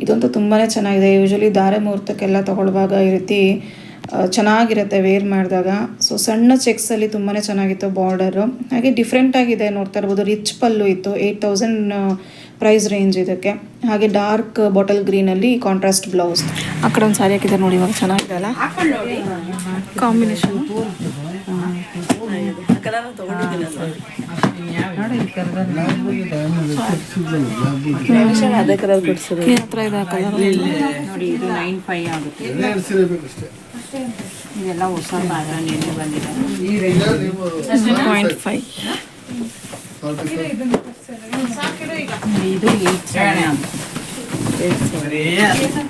ಇದಂತೂ ತುಂಬಾ ಚೆನ್ನಾಗಿದೆ. ಯೂಶ್ವಲಿ ಧಾರೆ ಮುಹೂರ್ತಕ್ಕೆಲ್ಲ ತೊಗೊಳ್ಳುವಾಗ ಈ ರೀತಿ ಚೆನ್ನಾಗಿರುತ್ತೆ ವೇರ್ ಮಾಡಿದಾಗ. ಸೊ ಸಣ್ಣ ಚೆಕ್ಸಲ್ಲಿ ತುಂಬಾ ಚೆನ್ನಾಗಿತ್ತು ಬಾರ್ಡರು. ಹಾಗೆ ಡಿಫ್ರೆಂಟಾಗಿದೆ ನೋಡ್ತಾ ಇರ್ಬೋದು. ರಿಚ್ ಪಲ್ಲು ಇತ್ತು. 8000 ಪ್ರೈಸ್ ರೇಂಜ್ ಇದಕ್ಕೆ. ಹಾಗೆ ಡಾರ್ಕ್ ಬಾಟಲ್ ಗ್ರೀನಲ್ಲಿ ಕಾಂಟ್ರಾಸ್ಟ್ ಬ್ಲೌಸ್. ಆ ಕಡೆ ಒಂದು ಸಾರಿ ಹಾಕಿದ್ದಾರೆ ನೋಡಿ, ಇವಾಗ ಚೆನ್ನಾಗಿದೆ ಅಲ್ಲ ಕಾಂಬಿನೇಷನ್. ಅದೇ ಕಲರ್ ಕೊಡ್ಸೋದು. ಹತ್ರ ಇದೆ ಕಲರ್ ನೋಡಿ. ಇದು 95 ಆಗುತ್ತೆ. ಇದೆಲ್ಲ ಹೊಸ ಪ್ಯಾಟರ್ನ್ ಏನೇ ಬಂದಿದೆ. 0.5. ಇದು 8,700 ಆಗುತ್ತೆ.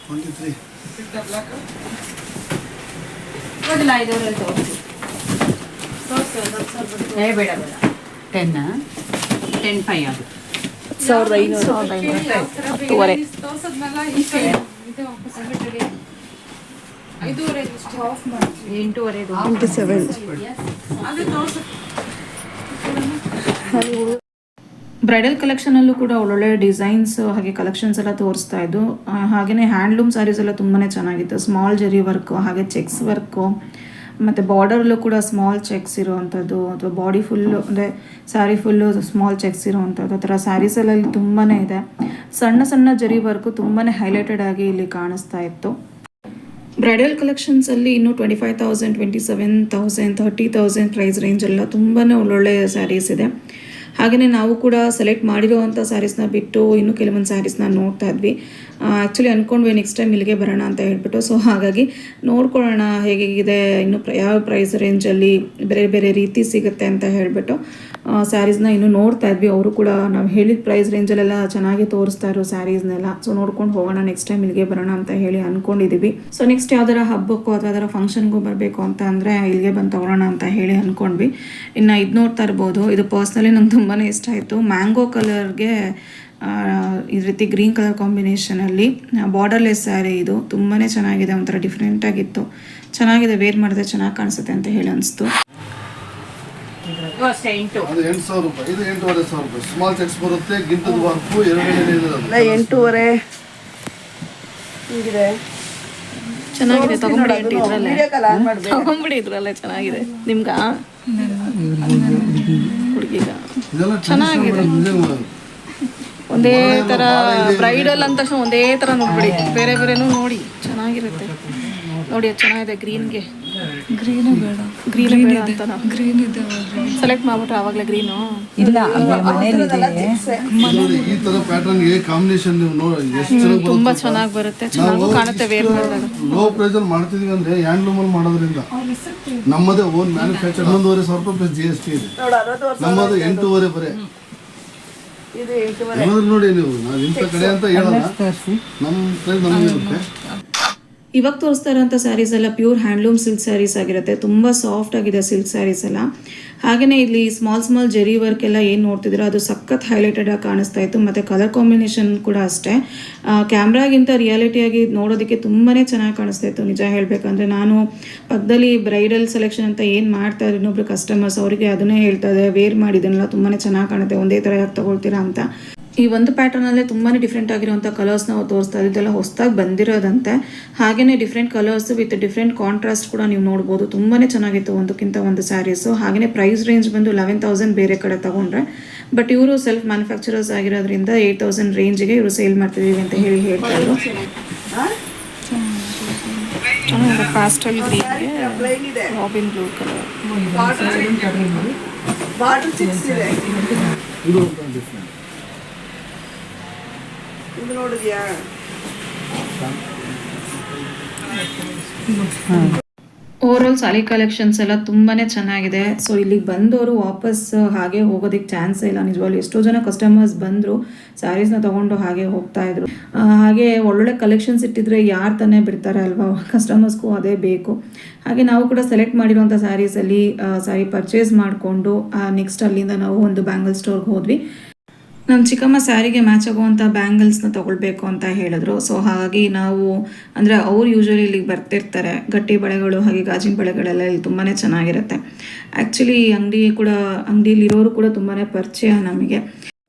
23. ಕೊಡಲ್ಲ, ಇದರಲ್ಲಿ ತೋರಿಸಿ. ಬೇಡ 10,500 ಆಗುತ್ತೆ. 10,500. 10,500. ಎಂಟೂವರೆದು 27. ಬ್ರೈಡಲ್ ಕಲೆಕ್ಷನಲ್ಲೂ ಕೂಡ ಒಳ್ಳೊಳ್ಳೆ ಡಿಸೈನ್ಸ್ ಹಾಗೆ ಕಲೆಕ್ಷನ್ಸ್ ಎಲ್ಲ ತೋರಿಸ್ತಾ ಇದ್ದು. ಹಾಗೆಯೇ ಹ್ಯಾಂಡ್ಲೂಮ್ ಸ್ಯಾರೀಸ್ ಎಲ್ಲ ತುಂಬಾ ಚೆನ್ನಾಗಿತ್ತು. ಸ್ಮಾಲ್ ಜರಿ ವರ್ಕು ಹಾಗೆ ಚೆಕ್ಸ್ ವರ್ಕು ಮತ್ತು ಬಾರ್ಡರಲ್ಲೂ ಕೂಡ ಸ್ಮಾಲ್ ಚೆಕ್ಸ್ ಇರೋವಂಥದ್ದು ಅಥವಾ ಬಾಡಿ ಫುಲ್ಲು ಅಂದರೆ ಸ್ಯಾರಿ ಫುಲ್ಲು ಸ್ಮಾಲ್ ಚೆಕ್ಸ್ ಇರೋವಂಥದ್ದು ಆ ಥರ ಸ್ಯಾರೀಸೆಲ್ಲ ಇಲ್ಲಿ ತುಂಬಾ ಇದೆ. ಸಣ್ಣ ಸಣ್ಣ ಜರಿ ವರ್ಕು ತುಂಬಾ ಹೈಲೈಟೆಡ್ ಆಗಿ ಇಲ್ಲಿ ಕಾಣಿಸ್ತಾ ಇತ್ತು. ಬ್ರೈಡಲ್ ಕಲೆಕ್ಷನ್ಸಲ್ಲಿ ಇನ್ನೂ 25,000, 27,000, 30,000 ಪ್ರೈಸ್ ರೇಂಜ್ ಎಲ್ಲ ತುಂಬಾ ಒಳ್ಳೊಳ್ಳೆ ಸ್ಯಾರೀಸ್ ಇದೆ. ಹಾಗೆಯೇ ನಾವು ಕೂಡ ಸೆಲೆಕ್ಟ್ ಮಾಡಿರೋವಂಥ ಸ್ಯಾರೀಸ್ನ ಬಿಟ್ಟು ಇನ್ನೂ ಕೆಲವೊಂದು ಸ್ಯಾರೀಸ್ನ ನೋಡ್ತಾ ಇದ್ವಿ. ಆ್ಯಕ್ಚುಲಿ ಅಂದ್ಕೊಂಡ್ವಿ ನೆಕ್ಸ್ಟ್ ಟೈಮ್ ಇಲ್ಲಿಗೆ ಬರೋಣ ಅಂತ ಹೇಳ್ಬಿಟ್ಟು. ಸೊ ಹಾಗಾಗಿ ನೋಡ್ಕೊಳ್ಳೋಣ ಹೇಗಿದೆ, ಇನ್ನು ಯಾವ ಪ್ರೈಸ್ ರೇಂಜಲ್ಲಿ ಬೇರೆ ಬೇರೆ ರೀತಿ ಸಿಗುತ್ತೆ ಅಂತ ಹೇಳಿಬಿಟ್ಟು ಸ್ಯಾರೀಸ್ನ ಇನ್ನೂ ನೋಡ್ತಾ ಇದ್ವಿ. ಅವರು ಕೂಡ ನಾವು ಹೇಳಿದ ಪ್ರೈಸ್ ರೇಂಜಲ್ಲೆಲ್ಲ ಚೆನ್ನಾಗಿ ತೋರಿಸ್ತಾ ಇರೋ ಸ್ಯಾರೀಸ್ನೆಲ್ಲ. ಸೊ ನೋಡ್ಕೊಂಡು ಹೋಗೋಣ, ನೆಕ್ಸ್ಟ್ ಟೈಮ್ ಇಲ್ಲಿಗೆ ಬರೋಣ ಅಂತ ಹೇಳಿ ಅಂದ್ಕೊಂಡಿದ್ದೀವಿ. ಸೊ ನೆಕ್ಸ್ಟ್ ಯಾವ್ದಾರ ಹಬ್ಬಕ್ಕೋ ಅಥವಾ ಯಾವ್ದಾರ ಫಂಕ್ಷನ್ಗೂ ಬರಬೇಕು ಅಂತ ಅಂದರೆ ಇಲ್ಲಿಗೆ ಬಂದು ತೊಗೊಳ್ಳೋಣ ಅಂತ ಹೇಳಿ ಅಂದ್ಕೊಂಡ್ವಿ. ಇನ್ನು ಇದು ನೋಡ್ತಾ ಇರ್ಬೋದು, ಇದು ಪರ್ಸ್ನಲಿ ನಂಗೆ ತುಂಬಾ ಇಷ್ಟ ಆಯಿತು. ಮ್ಯಾಂಗೋ ಕಲರ್ಗೆ ಈ ರೀತಿ ಗ್ರೀನ್ ಕಲರ್ ಕಾಂಬಿನೇಷನಲ್ಲಿ ಬಾರ್ಡರ್ಲೆಸ್ ಸ್ಯಾರಿ. ಇದು ತುಂಬಾ ಚೆನ್ನಾಗಿದೆ, ಒಂಥರ ಡಿಫ್ರೆಂಟಾಗಿತ್ತು, ಚೆನ್ನಾಗಿದೆ, ವೇರ್ ಮಾಡಿದ್ರೆ ಚೆನ್ನಾಗಿ ಕಾಣಿಸುತ್ತೆ ಅಂತ ಹೇಳಿ ಅನಿಸ್ತು. ಅಷ್ಟೇ 8. ಅದು 8,000 ರೂಪಾಯಿ, ಇದು 8,500 ರೂಪಾಯಿ. ಸ್ಮಾಲ್ ಚೆಕ್ಸ್ ಬರುತ್ತೆ, ಗಿಂಟದ ವರ್ಕು ಎರಡನೇ ಇದೆ. 8,500 ಹಿಂಗಿದೆ. ಚೆನ್ನಾಗಿದೆ, ತಗೊಂಬಿಡಿ ಆಂಟಿ ಇದ್ರಲ್ಲೇ. ವಿಡಿಯೋ ಕಾಲ್ ಆನ್ ಮಾಡ್ಬೇಕು. ತಗೊಂಬಿಡಿ ಇದ್ರಲ್ಲೇ, ಚೆನ್ನಾಗಿದೆ. ನಿಮ್ಗ ಹುಡುಗಿಗ ಇದೆಲ್ಲ ಚೆನ್ನಾಗಿದೆ. ಒಂದೇ ಥರ ಬ್ರೈಡಲ್ ಅಂದ ತಕ್ಷಣ ಒಂದೇ ಥರ ನೋಡ್ಬಿಡಿ, ಬೇರೆ ಬೇರೆನೂ ನೋಡಿ ಚೆನ್ನಾಗಿರುತ್ತೆ. ನೋಡಿ ಅದು ಚೆನ್ನಾಗಿದೆ. ಗ್ರೀನ್ಗೆ ಗ್ರೀನ್ ಬೇಡ ಅಂತ ಗ್ರೀನ್ ಇದೆ ಸೆಲೆಕ್ಟ್ ಮಾಡ್ಬಿಟ್ರೆ ಆವಾಗಲೇ ಗ್ರೀನು ಇಲ್ಲ ನೋಡಿ, ಈ ತರ ಪ್ಯಾಟರ್ನ್ ಗೆ ಕಾಂಬಿನೇಷನ್ ನೀವು ನೋಡಿ ಎಷ್ಟು ಚೆನ್ನಾಗಿ ತುಂಬಾ ಚೆನ್ನಾಗಿ ಬರುತ್ತೆ, ಚೆನ್ನಾಗೂ ಕಾಣುತ್ತೆ ವೇರ್ ಮಾಡಿದಾಗ. ಲೋ ಪ್ರೈಸ್ ಅಲ್ಲಿ ಮಾಡ್ತಿದೀವಿ ಅಂದ್ರೆ ಹ್ಯಾಂಡ್ಲೂಮ್ ಅಲ್ಲಿ ಮಾಡೋದ್ರಿಂದ ನಮ್ಮದೇ ಓನ್ ಮ್ಯಾನುಫ್ಯಾಕ್ಚರ್ 11,500 ರೂಪಾಯಿ ಪ್ಲಸ್ GST ಇದೆ. ನೋಡು 60 ವರ್ಷ ನಮ್ಮದು 8,500 ಬರೇ. ಇದು 8,500. ಏನಾದ್ರು ನೋಡಿ ನೀವು, ನಾವು ಇಂಥ ಕಡೆ ಅಂತ ಹೇಳಲ್ಲ, ನಮ್ಮ ಪ್ರೈಸ್ ನಮ್ಗೆ ಇರುತ್ತೆ. ಇವಾಗ ತೋರಿಸ್ತಾ ಇರೋಂಥ ಸ್ಯಾರೀಸ್ ಎಲ್ಲ ಪ್ಯೂರ್ ಹ್ಯಾಂಡ್ಲೂಮ್ ಸಿಲ್ಕ್ ಸ್ಯಾರೀಸ್ ಆಗಿರುತ್ತೆ. ತುಂಬ ಸಾಫ್ಟ್ ಆಗಿದೆ ಸಿಲ್ಕ್ ಸ್ಯಾರೀಸ್ ಎಲ್ಲ. ಹಾಗೆಯೇ ಇಲ್ಲಿ ಸ್ಮಾಲ್ ಜೆರಿ ವರ್ಕ್ ಎಲ್ಲ ಏನು ನೋಡ್ತಿದ್ದೀರೋ ಅದು ಸಖತ್ ಹೈಲೈಟೆಡ್ ಆಗಿ ಕಾಣಿಸ್ತಾ ಇತ್ತು. ಮತ್ತು ಕಲರ್ ಕಾಂಬಿನೇಷನ್ ಕೂಡ ಅಷ್ಟೇ, ಕ್ಯಾಮ್ರಾಗಿಂತ ರಿಯಾಲಿಟಿಯಾಗಿ ನೋಡೋದಕ್ಕೆ ತುಂಬಾ ಚೆನ್ನಾಗಿ ಕಾಣಿಸ್ತಾ ಇತ್ತು. ನಿಜ ಹೇಳಬೇಕಂದ್ರೆ ನಾನು ಪಕ್ಕದಲ್ಲಿ ಬ್ರೈಡಲ್ ಸೆಲೆಕ್ಷನ್ ಅಂತ ಏನು ಮಾಡ್ತಾ ಇದ್ರು ಇನ್ನೊಬ್ರು ಕಸ್ಟಮರ್ಸ್, ಅವರಿಗೆ ಅದನ್ನೇ ಹೇಳ್ತಾ ಇದೆ, ವೇರ್ ಮಾಡಿದ್ದನ್ನೆಲ್ಲ ತುಂಬಾ ಚೆನ್ನಾಗಿ ಕಾಣುತ್ತೆ, ಒಂದೇ ಥರ ಯಾಕೆ ತೊಗೊಳ್ತೀರಾ ಅಂತ. ಈ ಒಂದು ಪ್ಯಾಟರ್ನಲ್ಲೇ ತುಂಬಾ ಡಿಫ್ರೆಂಟ್ ಆಗಿರುವಂಥ ಕಲರ್ಸ್ ನಾವು ತೋರಿಸ್ತಾ ಇದ್ದೆಲ್ಲ ಹೊಸದಾಗಿ ಬಂದಿರೋದಂತೆ. ಹಾಗೆಯೇ different colours with different contrast ಕೂಡ ನೀವು ನೋಡ್ಬೋದು. ತುಂಬಾ ಚೆನ್ನಾಗಿತ್ತು ಒಂದಕ್ಕಿಂತ ಒಂದು ಸ್ಯಾರೀಸು. ಹಾಗೆಯೇ ಪ್ರೈಸ್ ರೇಂಜ್ ಬಂದು 11,000 ಬೇರೆ ಕಡೆ ತೊಗೊಂಡ್ರೆ, ಬಟ್ ಇವರು ಸೆಲ್ಫ್ ಮ್ಯಾನುಫ್ಯಾಕ್ಚರರ್ಸ್ ಆಗಿರೋದ್ರಿಂದ 8,000 ರೇಂಜಿಗೆ ಇವರು ಸೇಲ್ ಮಾಡ್ತಿದ್ದೀವಿ ಅಂತ ಹೇಳ್ತಾ ಇದ್ರು. ಪಾಸ್ಟಲ್ ಗ್ರೀನ್ಗೆ ಪ್ಲೈನ್ ಇದೆ. Robin blue colour. Border chicks ಇದೆ. ಇದು ಡಿಫ್ರೆಂಟ್. ಇದು ನೋಡಿದ್ಯಾ? ಓವರಾಲ್ ಸಾರಿ ಕಲೆಕ್ಷನ್ಸ್ ಎಲ್ಲ ತುಂಬಾ ಚೆನ್ನಾಗಿದೆ. ಸೊ ಇಲ್ಲಿಗೆ ಬಂದವರು ವಾಪಸ್ ಹಾಗೆ ಹೋಗೋದಕ್ಕೆ ಚಾನ್ಸೇ ಇಲ್ಲ ನಿಜವಾಗ್ಲೂ. ಎಷ್ಟೋ ಜನ ಕಸ್ಟಮರ್ಸ್ ಬಂದರು, ಸ್ಯಾರೀಸ್ನ ತೊಗೊಂಡು ಹಾಗೆ ಹೋಗ್ತಾ ಇದ್ರು. ಹಾಗೆ ಒಳ್ಳೊಳ್ಳೆ ಕಲೆಕ್ಷನ್ಸ್ ಇಟ್ಟಿದ್ರೆ ಯಾರು ತಾನೇ ಬಿಡ್ತಾರೆ ಅಲ್ವಾ, ಕಸ್ಟಮರ್ಸ್ಗೂ ಅದೇ ಬೇಕು. ಹಾಗೆ ನಾವು ಕೂಡ ಸೆಲೆಕ್ಟ್ ಮಾಡಿರೋಂಥ ಸ್ಯಾರೀಸಲ್ಲಿ ಸ್ಯಾರಿ ಪರ್ಚೇಸ್ ಮಾಡಿಕೊಂಡು ನೆಕ್ಸ್ಟ್ ಅಲ್ಲಿಂದ ನಾವು ಒಂದು ಬ್ಯಾಂಗಲ್ ಸ್ಟೋರ್ಗೆ ಹೋದ್ವಿ. ನಮ್ಮ ಚಿಕ್ಕಮ್ಮ ಸ್ಯಾರಿಗೆ ಮ್ಯಾಚ್ ಆಗುವಂಥ ಬ್ಯಾಂಗಲ್ಸ್ನ ತೊಗೊಳ್ಬೇಕು ಅಂತ ಹೇಳಿದ್ರು. ಸೊ ಹಾಗಾಗಿ ನಾವು ಅಂದರೆ ಅವ್ರು ಯೂಶ್ವಲಿ ಇಲ್ಲಿಗೆ ಬರ್ತಿರ್ತಾರೆ. ಗಟ್ಟಿ ಬಳೆಗಳು ಹಾಗೆ ಗಾಜಿನ ಬಳೆಗಳೆಲ್ಲ ಇಲ್ಲಿ ತುಂಬಾ ಚೆನ್ನಾಗಿರುತ್ತೆ. ಆ್ಯಕ್ಚುಲಿ ಅಂಗಡಿಯಲ್ಲಿರೋರು ಕೂಡ ತುಂಬಾ ಪರಿಚಯ ನಮಗೆ.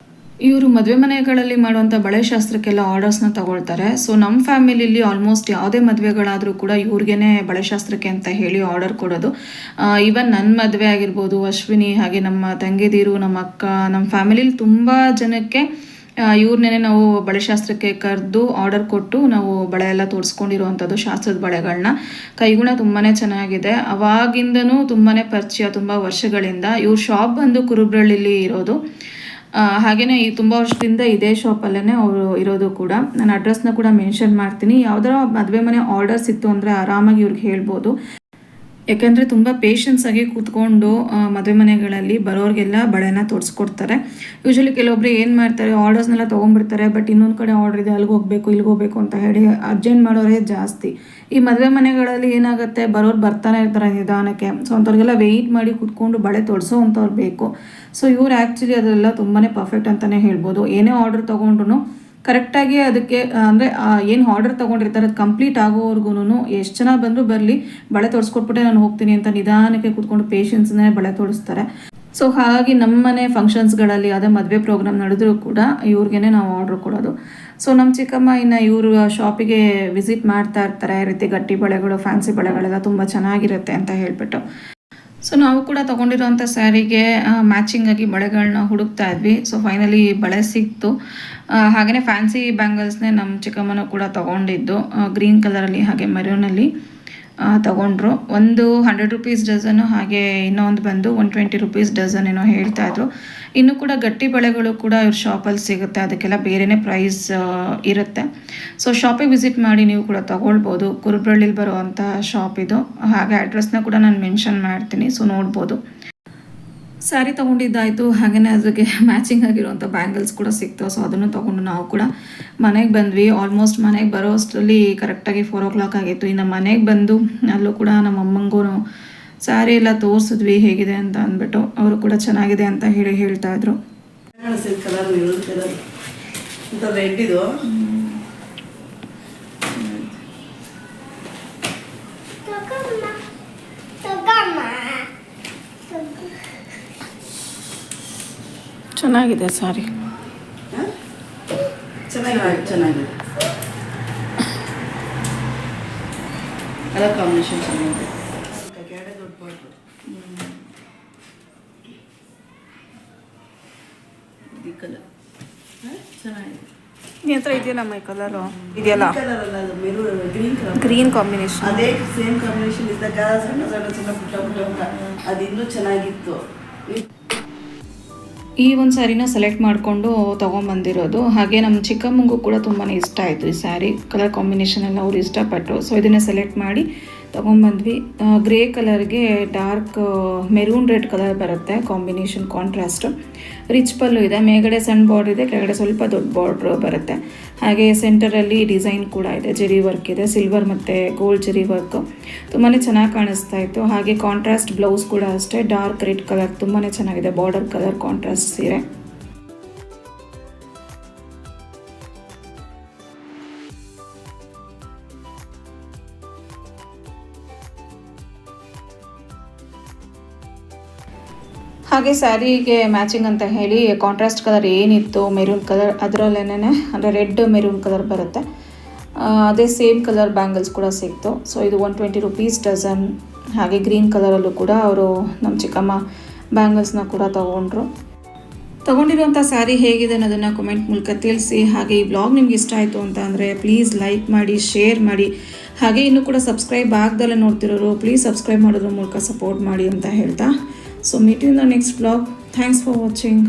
ಇವರು ಮದುವೆ ಮನೆಗಳಲ್ಲಿ ಮಾಡುವಂಥ ಬಳೆ ಶಾಸ್ತ್ರಕ್ಕೆಲ್ಲ ಆರ್ಡರ್ಸ್ನ ತಗೊಳ್ತಾರೆ. ಸೊ ನಮ್ಮ ಫ್ಯಾಮಿಲಿಲಿ ಆಲ್ಮೋಸ್ಟ್ ಯಾವುದೇ ಮದುವೆಗಳಾದರೂ ಕೂಡ ಇವ್ರಿಗೇ ಬಳೆ ಶಾಸ್ತ್ರಕ್ಕೆ ಅಂತ ಹೇಳಿ ಆರ್ಡರ್ ಕೊಡೋದು. ಈವನ್ ನನ್ನ ಮದುವೆ ಆಗಿರ್ಬೋದು, ಅಶ್ವಿನಿ ಹಾಗೆ ನಮ್ಮ ತಂಗಿದೀರು, ನಮ್ಮ ಅಕ್ಕ, ನಮ್ಮ ಫ್ಯಾಮಿಲಿಲಿ ತುಂಬ ಜನಕ್ಕೆ ಇವ್ರನ್ನೇ ನಾವು ಬಳೆ ಶಾಸ್ತ್ರಕ್ಕೆ ಕರೆದು ಆರ್ಡರ್ ಕೊಟ್ಟು ನಾವು ಬಳೆ ಎಲ್ಲ ತೋರಿಸ್ಕೊಂಡಿರುವಂಥದ್ದು, ಶಾಸ್ತ್ರದ ಬಳೆಗಳನ್ನ. ಕೈಗುಣ ತುಂಬಾ ಚೆನ್ನಾಗಿದೆ. ಅವಾಗಿಂದನೂ ತುಂಬಾ ಪರಿಚಯ, ತುಂಬ ವರ್ಷಗಳಿಂದ. ಇವ್ರ ಶಾಪ್ ಬಂದು ಕುರುಬ್ರಳ್ಳಿಲಿ ಇರೋದು. ಹಾಗೆಯೇ ಈ ತುಂಬ ವರ್ಷದಿಂದ ಇದೇ ಶಾಪಲ್ಲೇ ಅವರು ಇರೋದು ಕೂಡ. ನಾನು ಅಡ್ರೆಸ್ನ ಕೂಡ ಮೆನ್ಷನ್ ಮಾಡ್ತೀನಿ. ಯಾವುದಾರ ಮದುವೆ ಮನೆ ಆರ್ಡರ್ಸ್ ಇತ್ತು ಅಂದರೆ ಆರಾಮಾಗಿ ಇವ್ರಿಗೆ ಹೇಳ್ಬೋದು. ಯಾಕೆಂದರೆ ತುಂಬ ಪೇಷನ್ಸ್ ಆಗಿ ಕೂತ್ಕೊಂಡು ಮದುವೆ ಮನೆಗಳಲ್ಲಿ ಬರೋರಿಗೆಲ್ಲ ಬಳೆನ ತೋರಿಸ್ಕೊಡ್ತಾರೆ. ಯೂಶ್ವಲಿ ಕೆಲವೊಬ್ರು ಏನು ಮಾಡ್ತಾರೆ, ಆರ್ಡರ್ಸ್ನೆಲ್ಲ ತೊಗೊಂಡ್ಬಿಡ್ತಾರೆ, ಬಟ್ ಇನ್ನೊಂದು ಕಡೆ ಆರ್ಡರ್ ಇದೆ ಅಲ್ಲಿಗೆ ಹೋಗಬೇಕು ಇಲ್ಲಿಗೆ ಹೋಗಬೇಕು ಅಂತ ಹೇಳಿ ಅರ್ಜೆಂಟ್ ಮಾಡೋರೇ ಜಾಸ್ತಿ. ಈ ಮದುವೆ ಮನೆಗಳಲ್ಲಿ ಏನಾಗುತ್ತೆ, ಬರೋರು ಬರ್ತಾನೆ ಇರ್ತಾರೆ ನಿಧಾನಕ್ಕೆ. ಸೊ ಅಂಥವ್ರಿಗೆಲ್ಲ ವೆಯ್ಟ್ ಮಾಡಿ ಕೂತ್ಕೊಂಡು ಬಳೆ ತೊಡಿಸೋ ಅಂಥವ್ರು ಬೇಕು. ಸೊ ಇವ್ರು ಆ್ಯಕ್ಚುಲಿ ಅದೆಲ್ಲ ತುಂಬಾ ಪರ್ಫೆಕ್ಟ್ ಅಂತಲೇ ಹೇಳ್ಬೋದು. ಏನೇ ಆರ್ಡರ್ ತೊಗೊಂಡ್ರು ಕರೆಕ್ಟಾಗಿ ಅದಕ್ಕೆ ಅಂದರೆ ಏನು ಆರ್ಡರ್ ತೊಗೊಂಡಿರ್ತಾರೆ ಅದು ಕಂಪ್ಲೀಟ್ ಆಗೋವರೆಗೂ ಎಷ್ಟು ಜನ ಬಂದರೂ ಬರಲಿ, ಬಳೆ ತೋರಿಸ್ಕೊಟ್ಬಿಟ್ಟೆ ನಾನು ಹೋಗ್ತೀನಿ ಅಂತ ನಿಧಾನಕ್ಕೆ ಕೂತ್ಕೊಂಡು ಪೇಷನ್ಸ್ನೇ ಬಳೆ ತೋರಿಸ್ತಾರೆ. ಸೊ ಹಾಗಾಗಿ ನಮ್ಮನೆ ಫಂಕ್ಷನ್ಸ್ಗಳಲ್ಲಿ ಅದೇ ಮದುವೆ ಪ್ರೋಗ್ರಾಮ್ ನಡೆದರೂ ಕೂಡ ಇವ್ರಿಗೇ ನಾವು ಆರ್ಡ್ರ್ ಕೊಡೋದು. ಸೊ ನಮ್ಮ ಚಿಕ್ಕಮ್ಮ ಇನ್ನು ಇವರು ಶಾಪಿಗೆ ವಿಸಿಟ್ ಮಾಡ್ತಾ ಇರ್ತಾರೆ. ಈ ರೀತಿ ಗಟ್ಟಿ ಬಳೆಗಳು, ಫ್ಯಾನ್ಸಿ ಬಳೆಗಳೆಲ್ಲ ತುಂಬ ಚೆನ್ನಾಗಿರುತ್ತೆ ಅಂತ ಹೇಳಿಬಿಟ್ಟು. ಸೊ ನಾವು ಕೂಡ ತೊಗೊಂಡಿರೋಂಥ ಸ್ಯಾರಿಗೆ ಮ್ಯಾಚಿಂಗಾಗಿ ಬಳೆಗಳನ್ನ ಹುಡುಕ್ತಾ ಇದ್ವಿ. ಸೊ ಫೈನಲಿ ಬಳೆ ಸಿಕ್ತು. ಹಾಗೆಯೇ ಫ್ಯಾನ್ಸಿ ಬ್ಯಾಂಗಲ್ಸ್ನೇ ನಮ್ಮ ಚಿಕ್ಕಮ್ಮನೂ ಕೂಡ ತೊಗೊಂಡಿದ್ದು, ಗ್ರೀನ್ ಕಲರಲ್ಲಿ ಹಾಗೆ ಮೆರೂನಲ್ಲಿ ತೊಗೊಂಡ್ರು. ಒಂದು 100 ರೂಪೀಸ್ ಡಜನು, ಹಾಗೆ ಇನ್ನೊಂದು ಬಂದು 120 ರೂಪೀಸ್ ಡಜನ್ ಏನೋ ಹೇಳ್ತಾಯಿದ್ರು. ಇನ್ನೂ ಕೂಡ ಗಟ್ಟಿ ಬಳೆಗಳು ಕೂಡ ಇವ್ರ ಶಾಪಲ್ಲಿ ಸಿಗುತ್ತೆ, ಅದಕ್ಕೆಲ್ಲ ಬೇರೆಯೇ ಪ್ರೈಸ್ ಇರುತ್ತೆ. ಸೊ ಶಾಪಿಗೆ ವಿಸಿಟ್ ಮಾಡಿ ನೀವು ಕೂಡ ತೊಗೊಳ್ಬೋದು. ಕುರುಬ್ರಳ್ಳಿಲಿ ಬರುವಂಥ ಶಾಪ್ ಇದು. ಹಾಗೆ ಅಡ್ರೆಸ್ನ ಕೂಡ ನಾನು ಮೆನ್ಷನ್ ಮಾಡ್ತೀನಿ, ಸೊ ನೋಡ್ಬೋದು. ಸ್ಯಾರಿ ತೊಗೊಂಡಿದ್ದಾಯಿತು, ಹಾಗೆಯೇ ಅದಕ್ಕೆ ಮ್ಯಾಚಿಂಗ್ ಆಗಿರುವಂಥ ಬ್ಯಾಂಗಲ್ಸ್ ಕೂಡ ಸಿಕ್ತು. ಸೊ ಅದನ್ನು ತೊಗೊಂಡು ನಾವು ಕೂಡ ಮನೆಗೆ ಬಂದ್ವಿ. ಆಲ್ಮೋಸ್ಟ್ ಮನೆಗೆ ಬರೋ ಅಷ್ಟರಲ್ಲಿ ಕರೆಕ್ಟಾಗಿ 4 o'clock ಆಗಿತ್ತು. ಇನ್ನು ಮನೆಗೆ ಬಂದು ಅಲ್ಲೂ ಕೂಡ ನಮ್ಮ ಅಮ್ಮಂಗೂ ಸ್ಯಾರಿ ಎಲ್ಲ ತೋರಿಸಿದ್ವಿ ಹೇಗಿದೆ ಅಂತ ಅಂದ್ಬಿಟ್ಟು. ಅವರು ಕೂಡ ಚೆನ್ನಾಗಿದೆ ಅಂತ ಹೇಳ್ತಾಯಿದ್ರು. ಕಲರ್ ರೆಡ್ ಇದು ಚೆನ್ನಾಗಿದೆ ಸಾರಿ, ಚೆನ್ನಾಗಿದೆ ಕಲರ್ ಕಾಂಬಿನೇಷನ್ ಚೆನ್ನಾಗಿದೆ. ನಿನ್ನ ಹತ್ರ ಇದೆಯಲ್ಲಮ್ಮ ಈ ಕಲರು ಇದೆಯಲ್ಲ, ಗ್ರೀನ್ ಕಾಂಬಿನೇಷನ್. ಅದೇ ಸೇಮ್ ಕಾಂಬಿನೇಷನ್ ಇದ್ದಾಗ ಸಣ್ಣ ಸಣ್ಣ ಸಣ್ಣ ಪುಟ್ಟ ಪುಟ್ಟ ಅದು ಇನ್ನೂ ಚೆನ್ನಾಗಿತ್ತು. ಈ ಒಂದು ಸ್ಯಾರಿನ ಸೆಲೆಕ್ಟ್ ಮಾಡಿಕೊಂಡು ತೊಗೊಂಬಂದಿರೋದು. ಹಾಗೆ ನಮ್ಮ ಚಿಕ್ಕಮ್ಮಂಗೂ ಕೂಡ ತುಂಬಾ ಇಷ್ಟ ಆಯಿತು ಈ ಸ್ಯಾರಿ, ಕಲರ್ ಕಾಂಬಿನೇಷನ್ ಎಲ್ಲ ಅವ್ರು ಇಷ್ಟಪಟ್ಟರು. ಸೊ ಇದನ್ನೇ ಸೆಲೆಕ್ಟ್ ಮಾಡಿ ತೊಗೊಂಬಂದ್ವಿ. ಗ್ರೇ ಕಲರ್ಗೆ ಡಾರ್ಕ್ ಮೆರೂನ್ ರೆಡ್ ಕಲರ್ ಬರುತ್ತೆ ಕಾಂಬಿನೇಷನ್, ಕಾಂಟ್ರಾಸ್ಟು. ರಿಚ್ ಪಲ್ಲು ಇದೆ, ಮೇಲ್ಗಡೆ ಸಣ್ಣ ಬಾರ್ಡ್ರ್ ಇದೆ, ಕೆಳಗಡೆ ಸ್ವಲ್ಪ ದೊಡ್ಡ ಬಾರ್ಡ್ರ್ ಬರುತ್ತೆ. ಹಾಗೆ ಸೆಂಟರಲ್ಲಿ ಡಿಸೈನ್ ಕೂಡ ಇದೆ, ಜೆರಿ ವರ್ಕ್ ಇದೆ, ಸಿಲ್ವರ್ ಮತ್ತು ಗೋಲ್ಡ್ ಜೆರಿ ವರ್ಕು ತುಂಬಾ ಚೆನ್ನಾಗಿ ಕಾಣಿಸ್ತಾ ಇತ್ತು. ಹಾಗೆ ಕಾಂಟ್ರಾಸ್ಟ್ ಬ್ಲೌಸ್ ಕೂಡ ಅಷ್ಟೇ, ಡಾರ್ಕ್ ರೆಡ್ ಕಲರ್ ತುಂಬಾ ಚೆನ್ನಾಗಿದೆ, ಬಾರ್ಡರ್ ಕಲರ್ ಕಾಂಟ್ರಾಸ್ಟ್ ಸೀರೆ. ಹಾಗೆ ಸ್ಯಾರಿಗೆ ಮ್ಯಾಚಿಂಗ್ ಅಂತ ಹೇಳಿ ಕಾಂಟ್ರಾಸ್ಟ್ ಕಲರ್ ಏನಿತ್ತು ಮೆರೂನ್ ಕಲರ್, ಅದರಲ್ಲೇನೆ ಅಂದರೆ ರೆಡ್ ಮೆರೂನ್ ಕಲರ್ ಬರುತ್ತೆ, ಅದೇ ಸೇಮ್ ಕಲರ್ ಬ್ಯಾಂಗಲ್ಸ್ ಕೂಡ ಸಿಕ್ತು. ಸೊ ಇದು 120 ರೂಪೀಸ್ ಡಜನ್. ಹಾಗೆ ಗ್ರೀನ್ ಕಲರಲ್ಲೂ ಕೂಡ ಅವರು ನಮ್ಮ ಚಿಕ್ಕಮ್ಮ ಬ್ಯಾಂಗಲ್ಸ್ನ ಕೂಡ ತೊಗೊಂಡಿರುವಂಥ ಸ್ಯಾರಿ ಹೇಗಿದೆ ಅನ್ನೋದನ್ನು ಕಮೆಂಟ್ ಮೂಲಕ ತಿಳಿಸಿ. ಹಾಗೆ ಈ ಬ್ಲಾಗ್ ನಿಮ್ಗೆ ಇಷ್ಟ ಆಯಿತು ಅಂತ ಅಂದರೆ ಪ್ಲೀಸ್ ಲೈಕ್ ಮಾಡಿ, ಶೇರ್ ಮಾಡಿ. ಹಾಗೆ ಇನ್ನೂ ಕೂಡ ಸಬ್ಸ್ಕ್ರೈಬ್ ಆಗದಲ್ಲೇ ನೋಡ್ತಿರೋರು ಪ್ಲೀಸ್ ಸಬ್ಸ್ಕ್ರೈಬ್ ಮಾಡೋದ್ರ ಮೂಲಕ ಸಪೋರ್ಟ್ ಮಾಡಿ ಅಂತ ಹೇಳ್ತಾ. So meet you in the next vlog. Thanks for watching.